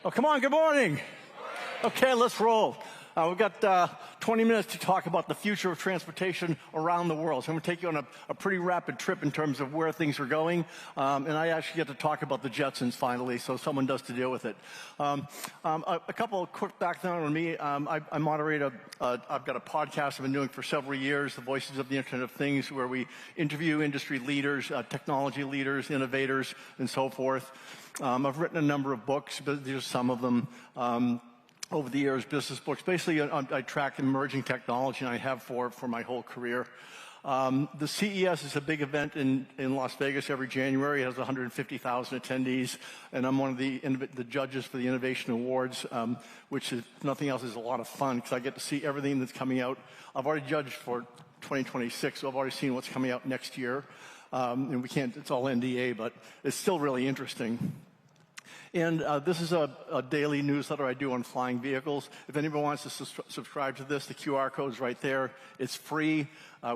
Oh, come on, good morning. Okay, let's roll. We've got 20 minutes to talk about the future of transportation around the world. So I'm going to take you on a pretty rapid trip in terms of where things are going. And I actually get to talk about the Jetsons finally, so someone does to deal with it. A couple of quick background on me. I moderate I've got a podcast I've been doing for several years, The Voices of the Internet of Things, where we interview industry leaders, technology leaders, innovators, and so forth. I've written a number of books, but these are some of them. Over the years, business books. Basically, I track emerging technology, and I have for my whole career. The CES is a big event in Las Vegas every January. It has 150,000 attendees, and I'm one of the judges for the Innovation Awards, which is, if nothing else, is a lot of fun because I get to see everything that's coming out. I've already judged for 2026, so I've already seen what's coming out next year. And it's all NDA, but it's still really interesting. And this is a daily newsletter I do on flying vehicles. If anyone wants to subscribe to this, the QR code is right there. It's free.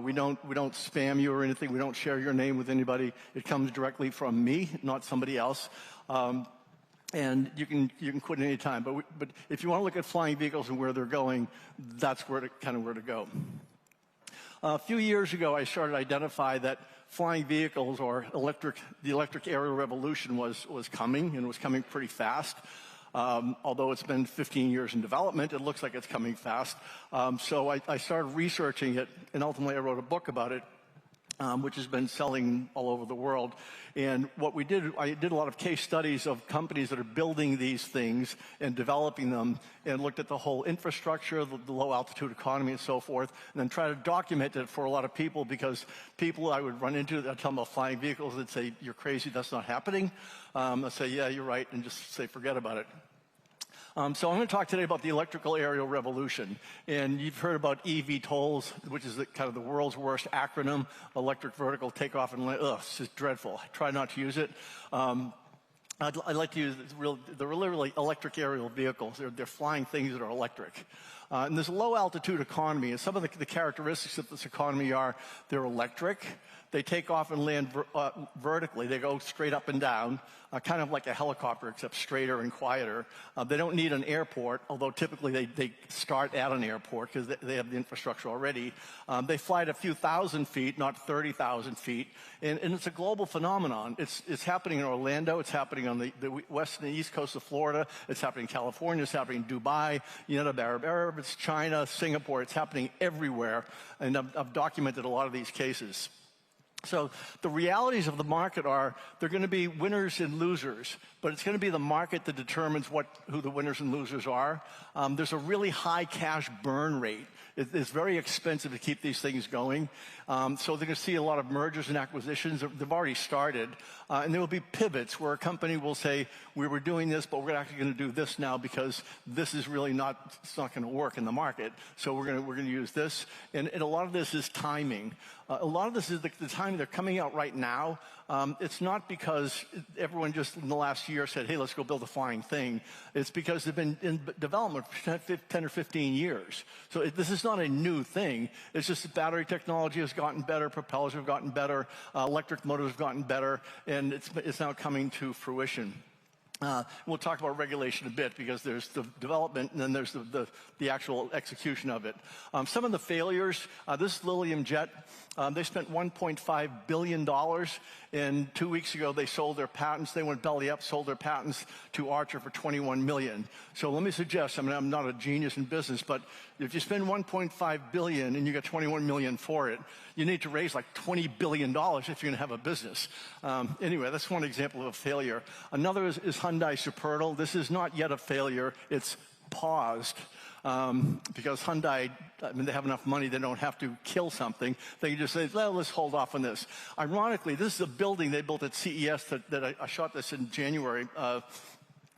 We don't spam you or anything. We don't share your name with anybody. It comes directly from me, not somebody else. And you can quit at any time. But if you want to look at flying vehicles and where they're going, that's where to go. A few years ago, I started to identify that flying vehicles or the electric aerial revolution was coming, and it was coming pretty fast. Although it's been 15 years in development, it looks like it's coming fast. So I started researching it, and ultimately I wrote a book about it, which has been selling all over the world. And what I did a lot of case studies of companies that are building these things and developing them, and looked at the whole infrastructure, the low altitude economy and so forth, and then try to document it for a lot of people, because people I would run into, I'd tell them about flying vehicles, they'd say, "You're crazy, that's not happening." I'd say, "Yeah, you're right," and just say, "Forget about it." So I'm going to talk today about the electrical aerial revolution. And you've heard about eVTOLs, which is kind of the world's worst acronym, electric vertical takeoff and land. Ugh, it's just dreadful. I try not to use it. I'd like to use the really electric aerial vehicles. They're flying things that are electric. And there's a low altitude economy. And some of the characteristics of this economy are they're electric. They take off and land vertically. They go straight up and down, kind of like a helicopter, except straighter and quieter. They don't need an airport, although typically they start at an airport because they have the infrastructure already. They fly at a few thousand feet, not 30,000 feet. And it's a global phenomenon. It's happening in Orlando. It's happening on the west and the east coast of Florida. It's happening in California. It's happening in Dubai, United Arab Emirates, China, Singapore. It's happening everywhere. And I've documented a lot of these cases. So the realities of the market are they're going to be winners and losers, but it's going to be the market that determines who the winners and losers are. There's a really high cash burn rate. It's very expensive to keep these things going. So they're going to see a lot of mergers and acquisitions. They've already started. And there will be pivots where a company will say, we were doing this, but we're actually going to do this now because this is really not going to work in the market. So we're going to use this. And a lot of this is timing. A lot of this is the time they're coming out right now. It's not because everyone just in the last year said, hey, let's go build a flying thing. It's because they've been in development for 10 or 15 years. So this is not a new thing. It's just that battery technology has gotten better, propellers have gotten better, electric motors have gotten better, and it's now coming to fruition. We'll talk about regulation a bit because there's the development and then there's the actual execution of it. Some of the failures, this is Lilium Jet. They spent $1.5 billion, and 2 weeks ago they sold their patents. They went belly up, sold their patents to Archer for $21 million. So let me suggest, I'm not a genius in business, but if you spend $1.5 billion and you get $21 million for it, you need to raise like $20 billion if you're going to have a business. Anyway, that's one example of a failure. Another is Hyundai Supernal. This is not yet a failure. It's paused. Because Hyundai, they have enough money, they don't have to kill something. They can just say, well, let's hold off on this. Ironically, this is a building they built at CES that I shot this in January,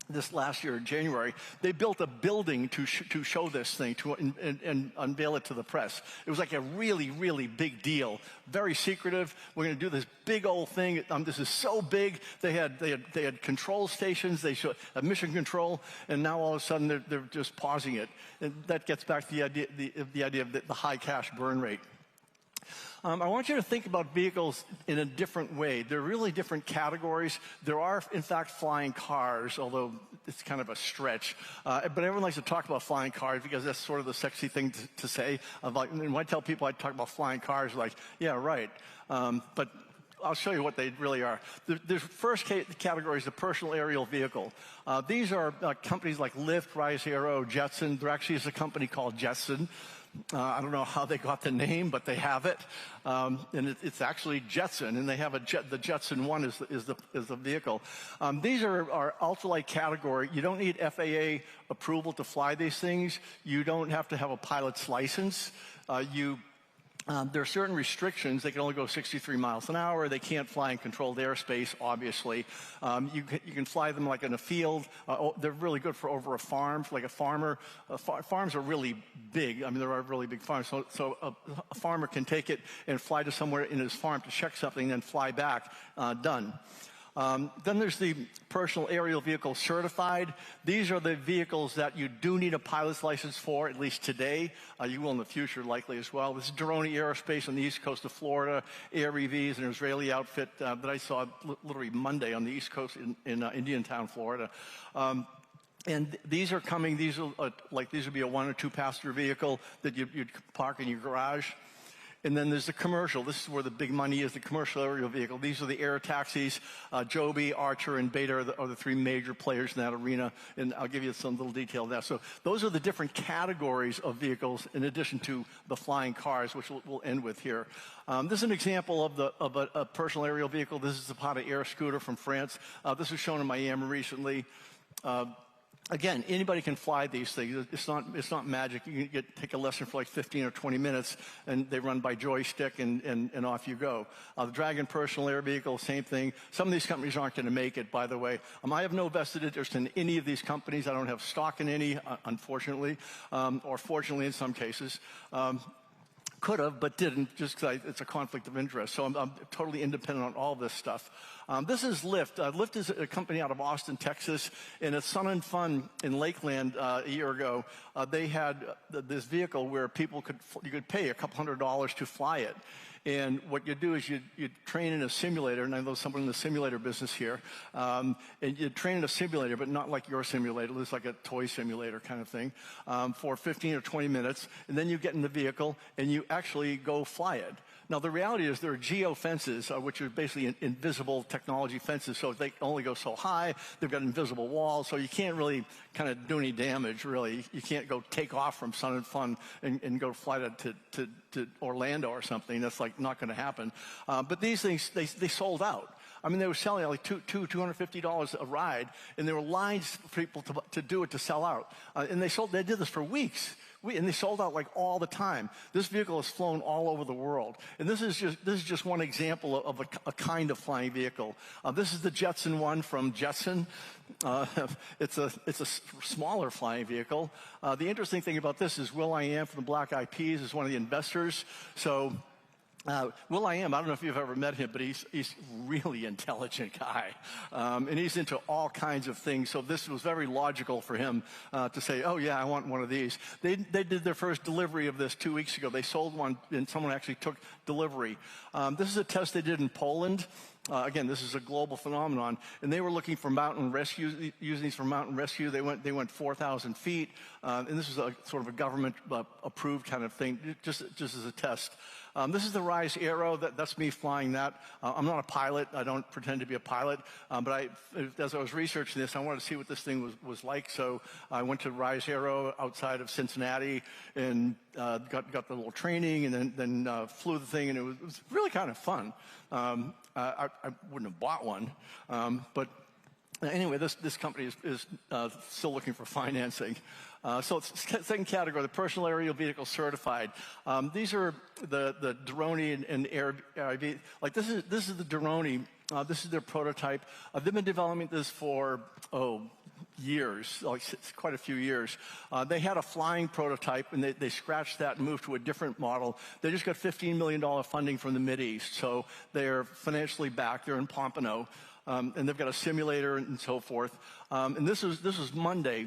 this last year in January. They built a building to show this thing, and unveil it to the press. It was like a really, really big deal. Very secretive. We're going to do this big old thing. This is so big. They had control stations. They showed mission control, and now all of a sudden they're just pausing it. And that gets back to the idea of the high cash burn rate. I want you to think about vehicles in a different way. They're really different categories. There are, in fact, flying cars, although it's kind of a stretch. But everyone likes to talk about flying cars because that's sort of the sexy thing to say. When I tell people I talk about flying cars, like, yeah, right. But I'll show you what they really are. The first category is the personal aerial vehicle. These are companies like Lyft, Rise Aero, Jetson. There actually is a company called Jetson. I don't know how they got the name, but they have it, and it's actually Jetson, and they have the Jetson 1 is the vehicle. These are ultralight category. You don't need FAA approval to fly these things. You don't have to have a pilot's license. There are certain restrictions. They can only go 63 miles an hour. They can't fly in controlled airspace, obviously. You can fly them like in a field. They're really good for over a farm, like a farmer. Farms are really big. I mean, there are really big farms. So a farmer can take it and fly to somewhere in his farm to check something, then fly back. Done. Then there's the personal aerial vehicle certified. These are the vehicles that you do need a pilot's license for, at least today. You will in the future likely as well. This is Doroni Aerospace on the east coast of Florida. AREV is an Israeli outfit that I saw literally Monday on the east coast in Indiantown, Florida. And these are coming. These will be a 1 or 2 passenger vehicle that you'd park in your garage. And then there's the commercial. This is where the big money is, the commercial aerial vehicle. These are the air taxis. Joby, Archer, and Beta are the 3 major players in that arena. And I'll give you some little detail of that. So those are the different categories of vehicles in addition to the flying cars, which we'll end with here. This is an example of a personal aerial vehicle. This is the Zapata Air Scooter from France. This was shown in Miami recently. Again, anybody can fly these things. It's not magic. You can take a lesson for like 15 or 20 minutes, and they run by joystick, and off you go. The Dragon personal air vehicle, same thing. Some of these companies aren't going to make it, by the way. I have no vested interest in any of these companies. I don't have stock in any, unfortunately, or fortunately in some cases. Could have, but didn't, just because it's a conflict of interest. So I'm totally independent on all this stuff. This is Lyft. Lyft is a company out of Austin, Texas. And at Sun and Fun in Lakeland a year ago, they had this vehicle where you could pay a couple $100s to fly it. And what you do is you train in a simulator, and I know someone in the simulator business here, and you train in a simulator, but not like your simulator. It's like a toy simulator kind of thing, for 15 or 20 minutes, and then you get in the vehicle, and you actually go fly it. Now, the reality is there are geo fences, which are basically invisible technology fences, so they only go so high. They've got invisible walls, so you can't really kind of do any damage, really. You can't go take off from Sun and Fun and go fly to Orlando or something. That's like not going to happen. But these things, they sold out. I mean, they were selling like $250 a ride, and there were lines for people to do it to sell out. And they did this for weeks. And they sold out like all the time. This vehicle has flown all over the world. And this is just one example of a kind of flying vehicle. This is the Jetson 1 from Jetson. It's a smaller flying vehicle. The interesting thing about this is will.i.am from the Black Eyed Peas is one of the investors. So will.i.am, I don't know if you've ever met him, but he's a really intelligent guy. And he's into all kinds of things. So this was very logical for him to say, oh, yeah, I want one of these. They did their first delivery of this 2 weeks ago. They sold one, and someone actually took delivery. This is a test they did in Poland. Again, this is a global phenomenon, and they were looking for mountain rescue, using these for mountain rescue. They went 4,000 feet, and this is a sort of a government approved kind of thing, just as a test. This is the Rise Aero. That's me flying that. I'm not a pilot. I don't pretend to be a pilot. But as I was researching this, I wanted to see what this thing was like. So I went to Rise Aero outside of Cincinnati and got the little training, and then flew the thing, and it was really kind of fun. I wouldn't have bought one, but anyway, this company is still looking for financing. So it's second category, the personal aerial vehicle certified. These are the Doroni and AREV. Like this is the Doroni. This is their prototype. They've been developing this for years, like quite a few years. They had a flying prototype, and they scratched that and moved to a different model. They just got $15 million funding from the Mideast, so they're financially backed. They're in Pompano, and they've got a simulator and so forth. And this was Monday.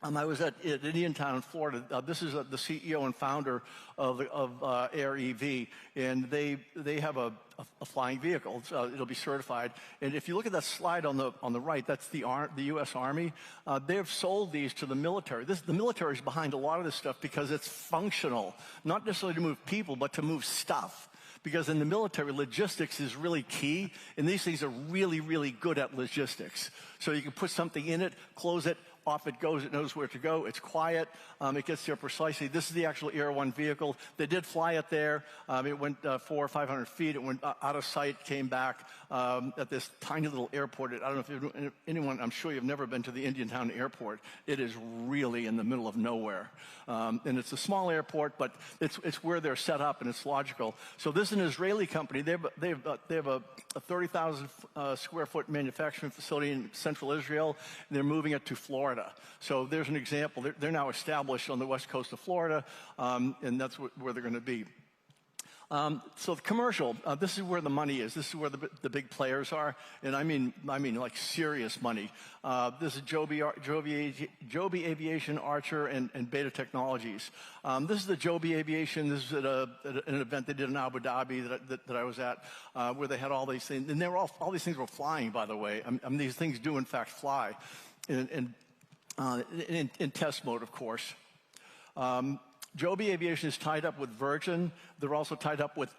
I was at Indiantown, Florida. This is the CEO and founder of Air EV, and they have a flying vehicle. It'll be certified. And if you look at that slide on the right, that's the U.S. Army. They have sold these to the military. The military is behind a lot of this stuff because it's functional, not necessarily to move people, but to move stuff. Because in the military, logistics is really key, and these things are really, really good at logistics. So you can put something in it, close it, off it goes, it knows where to go, it's quiet, it gets there precisely. This is the actual Air One vehicle. They did fly it there. It went 400 or 500 feet. It went out of sight, came back at this tiny little airport. I don't know if anyone, I'm sure you've never been to the Indiantown airport. It is really in the middle of nowhere. And it's a small airport, but it's where they're set up, and it's logical. So this is an Israeli company. They have a 30,000 square foot manufacturing facility in central Israel. And they're moving it to Florida. So there's an example. They're now established on the west coast of Florida, and that's where they're going to be. So the commercial, this is where the money is. This is where the big players are, and I mean like serious money. This is Joby Aviation, Archer, and Beta Technologies. This is the Joby Aviation. This is at an event they did in Abu Dhabi that I was at, where they had all these things, and all these things were flying, by the way. I mean these things do in fact fly, in test mode, of course. Joby Aviation is tied up with Virgin. They're also tied up with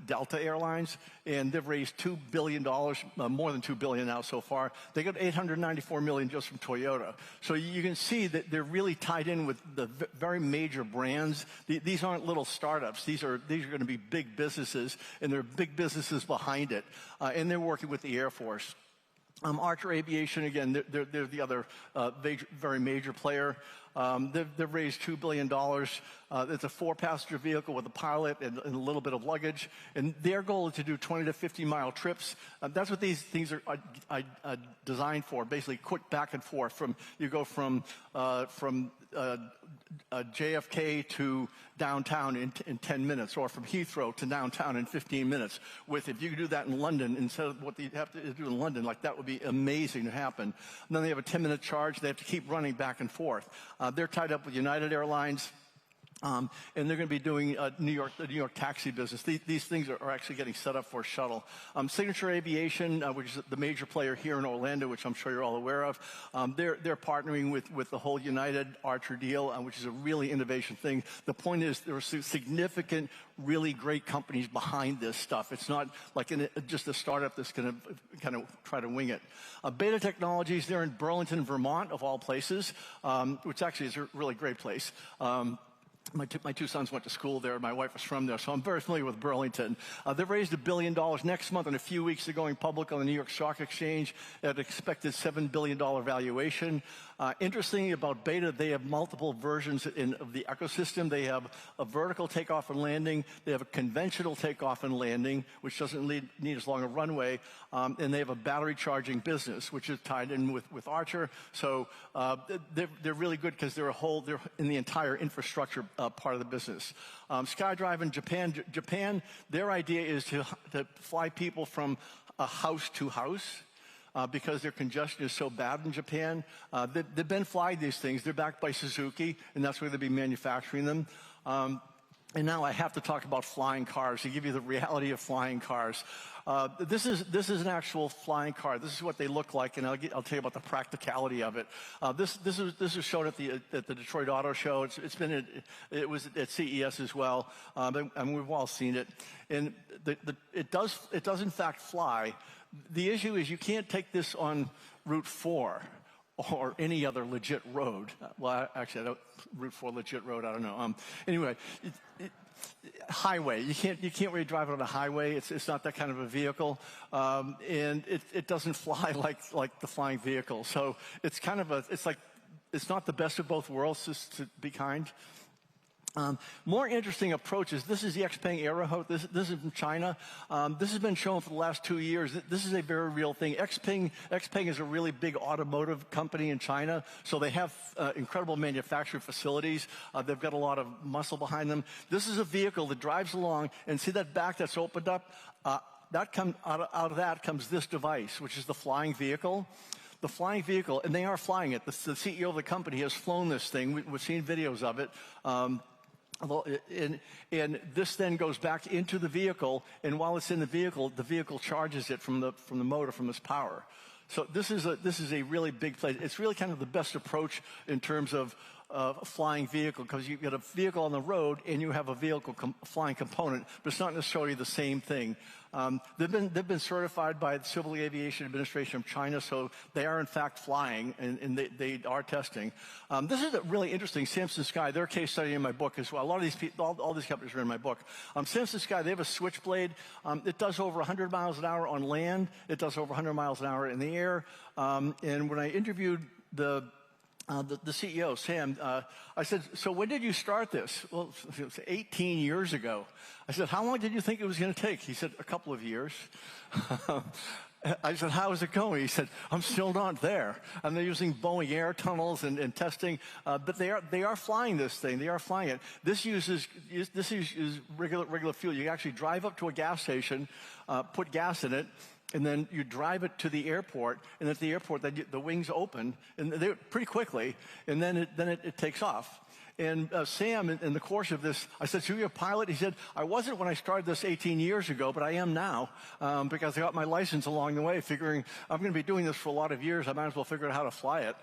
Delta Airlines, and they've raised $2 billion, more than $2 billion now so far. They got $894 million just from Toyota. So you can see that they're really tied in with the very major brands. These aren't little startups. These are going to be big businesses, and there are big businesses behind it. And they're working with the Air Force. Archer Aviation, again, they're the other very major player. They've raised $2 billion. It's a 4-passenger vehicle with a pilot and a little bit of luggage. And their goal is to do 20 to 50-mile trips. That's what these things are designed for, basically quick back and forth. You go from JFK to downtown in 10 minutes, or from Heathrow to downtown in 15 minutes. If you could do that in London instead of what they have to do in London, like that would be amazing to happen. And then they have a 10-minute charge. They have to keep running back and forth. They're tied up with United Airlines. And they're going to be doing the New York taxi business. These things are actually getting set up for a shuttle. Signature Aviation, which is the major player here in Orlando, which I'm sure you're all aware of, they're partnering with the whole United Archer deal, which is a really innovation thing. The point is there are significant, really great companies behind this stuff. It's not like just a startup that's going to kind of try to wing it. Beta Technologies, they're in Burlington, Vermont, of all places, which actually is a really great place. My two sons went to school there. My wife was from there, so I'm very familiar with Burlington. They've raised $1 billion next month. In a few weeks, they're going public on the New York Stock Exchange at an expected $7 billion valuation. Interesting about Beta, they have multiple versions of the ecosystem. They have a vertical takeoff and landing. They have a conventional takeoff and landing, which doesn't need as long a runway. And they have a battery charging business, which is tied in with Archer. So they're really good because they're in the entire infrastructure part of the business. SkyDrive in Japan, their idea is to fly people from house to house. Because their congestion is so bad in Japan. They've been flying these things. They're backed by Suzuki, and that's where they'll be manufacturing them. And now I have to talk about flying cars to give you the reality of flying cars. This is an actual flying car. This is what they look like, and I'll tell you about the practicality of it. This was shown at the Detroit Auto Show. It was at CES as well, and we've all seen it. And it does in fact fly. The issue is you can't take this on Route 4 or any other legit road. Well, actually, Route 4 legit road, I don't know. Anyway, highway. You can't really drive it on a highway. It's not that kind of a vehicle, and it doesn't fly like the flying vehicle. So it's kind of it's not the best of both worlds, just to be kind. More interesting approaches. This is the XPeng Aerohost. This is from China. This has been shown for the last 2 years. This is a very real thing. XPeng is a really big automotive company in China, so they have incredible manufacturing facilities. They've got a lot of muscle behind them. This is a vehicle that drives along, and see that back that's opened up? Out of that comes this device, which is the flying vehicle. the flying vehicle, and they are flying it. The CEO of the company has flown this thing. We've seen videos of it. And this then goes back into the vehicle, and while it's in the vehicle charges it from the motor, from its power. So this is a really big place. It's really kind of the best approach in terms of a flying vehicle, because you've got a vehicle on the road and you have a vehicle flying component, but it's not necessarily the same thing. They've been certified by the Civil Aviation Administration of China, so they are in fact flying, and they are testing. This is really interesting. Samson Sky, their case study in my book as well. A lot of these people, all these companies are in my book. Samson Sky, they have a Switchblade. It does over 100 miles an hour on land. It does over 100 miles an hour in the air. And when I interviewed the CEO, Sam, I said, so when did you start this? Well, it was 18 years ago. I said, how long did you think it was going to take? He said, a couple of years. I said, how is it going? He said, I'm still not there. And they're using Boeing air tunnels and testing, but they are flying this thing. They are flying it. This uses regular fuel. You actually drive up to a gas station, put gas in it, and then you drive it to the airport, and at the airport, the wings open, and they're pretty quickly, and then it takes off. And Sam, in the course of this, I said, so you're a pilot? He said, I wasn't when I started this 18 years ago, but I am now, because I got my license along the way, figuring I'm going to be doing this for a lot of years. I might as well figure out how to fly it.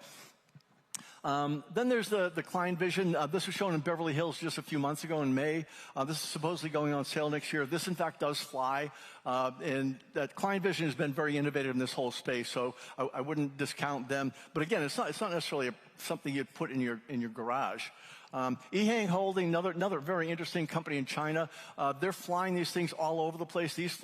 Then there's the Klein Vision. This was shown in Beverly Hills just a few months ago in May. This is supposedly going on sale next year. This, in fact, does fly. And that Klein Vision has been very innovative in this whole space, so I wouldn't discount them. But again, it's not necessarily something you'd put in your garage. Ehang Holding, another very interesting company in China. They're flying these things all over the place. These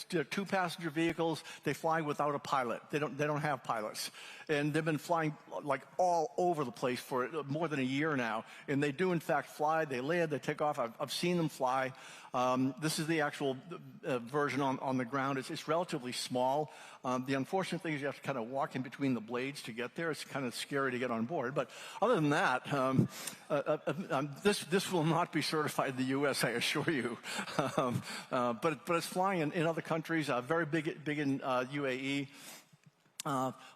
they're two-passenger vehicles. They fly without a pilot. They don't have pilots. And they've been flying like all over the place for more than a year now. And they do, in fact, fly. They land, they take off. I've seen them fly. This is the actual version on the ground. It's relatively small. The unfortunate thing is you have to kind of walk in between the blades to get there. It's kind of scary to get on board. But other than that, this will not be certified in the U.S., I assure you. But it's flying in other countries, very big in UAE.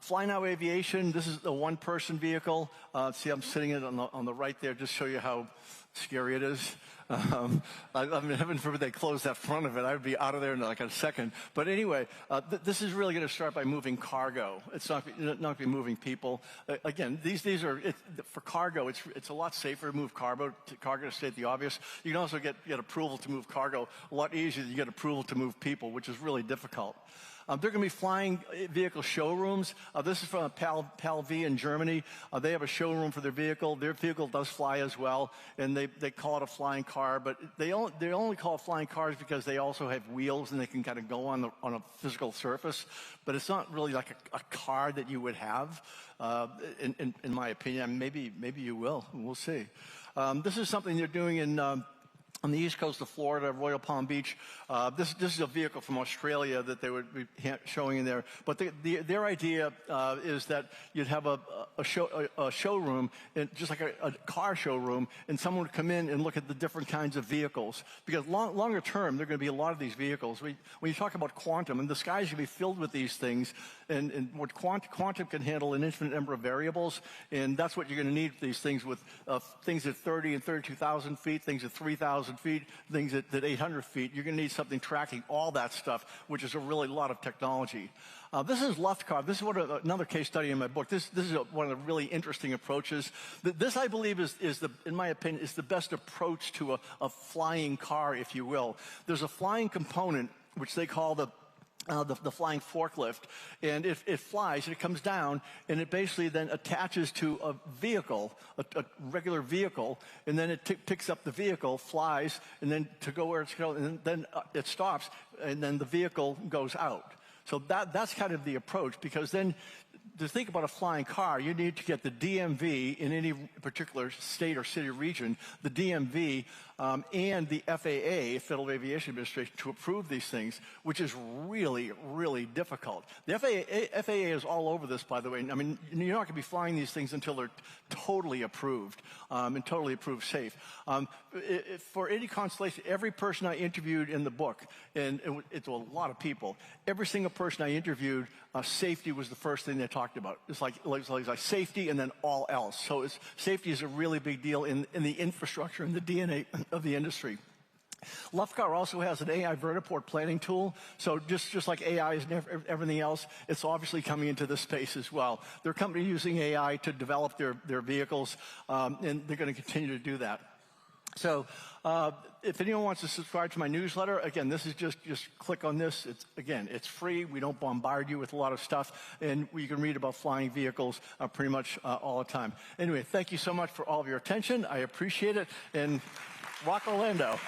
Fly Now Aviation, this is a one-person vehicle. See, I'm sitting in on the right there, just show you how scary it is. I mean, heaven forbid they close that front of it. I would be out of there in like a second. But anyway, this is really going to start by moving cargo. It's not going to be moving people. Again, these are for cargo. It's a lot safer to move cargo to state the obvious. You can also get approval to move cargo a lot easier than you get approval to move people, which is really difficult. They're going to be flying vehicle showrooms. This is from PAL V in Germany. They have a showroom for their vehicle. Their vehicle does fly as well, and they call it a flying car. But they only call it flying cars because they also have wheels and they can kind of go on a physical surface. But it's not really like a car that you would have, in my opinion. Maybe you will. We'll see. This is something they're doing on the east coast of Florida, Royal Palm Beach. This is a vehicle from Australia that they would be showing in there. But their idea is that you'd have a showroom, just like a car showroom, and someone would come in and look at the different kinds of vehicles. Because longer term, there are going to be a lot of these vehicles. When you talk about quantum, and the sky's going to be filled with these things, and what quantum can handle an infinite number of variables, and that's what you're going to need these things with, things at 30 and 32,000 feet, things at 3,000 feet, things at 800 feet. You're going to need something tracking all that stuff, which is a really lot of technology. This is Luftkar. This is another case study in my book. This is one of the really interesting approaches. This, I believe, in my opinion, is the best approach to a flying car, if you will. There's a flying component, which they call the flying forklift, and it flies and it comes down and it basically then attaches to a vehicle, a regular vehicle, and then it picks up the vehicle, flies, and then to go where it's going, and then it stops, and then the vehicle goes out. So that's kind of the approach, because then to think about a flying car, you need to get the DMV in any particular state or city or region, the DMV and the FAA, Federal Aviation Administration, to approve these things, which is really, really difficult. The FAA is all over this, by the way. I mean, you're not going to be flying these things until they're totally approved and totally approved safe. For any constellation, every person I interviewed in the book, and it's a lot of people, every single person I interviewed, safety was the first thing they talked about. It's like safety and then all else. So safety is a really big deal in the infrastructure and the DNA of the industry. Lufcar also has an AI vertiport planning tool. So just like AI is everything else, it's obviously coming into this space as well. There are companies using AI to develop their vehicles, and they're going to continue to do that. So if anyone wants to subscribe to my newsletter, again, this is just click on this. It's free. We don't bombard you with a lot of stuff, and you can read about flying vehicles pretty much all the time. Anyway, thank you so much for all of your attention. I appreciate it, and rock Orlando.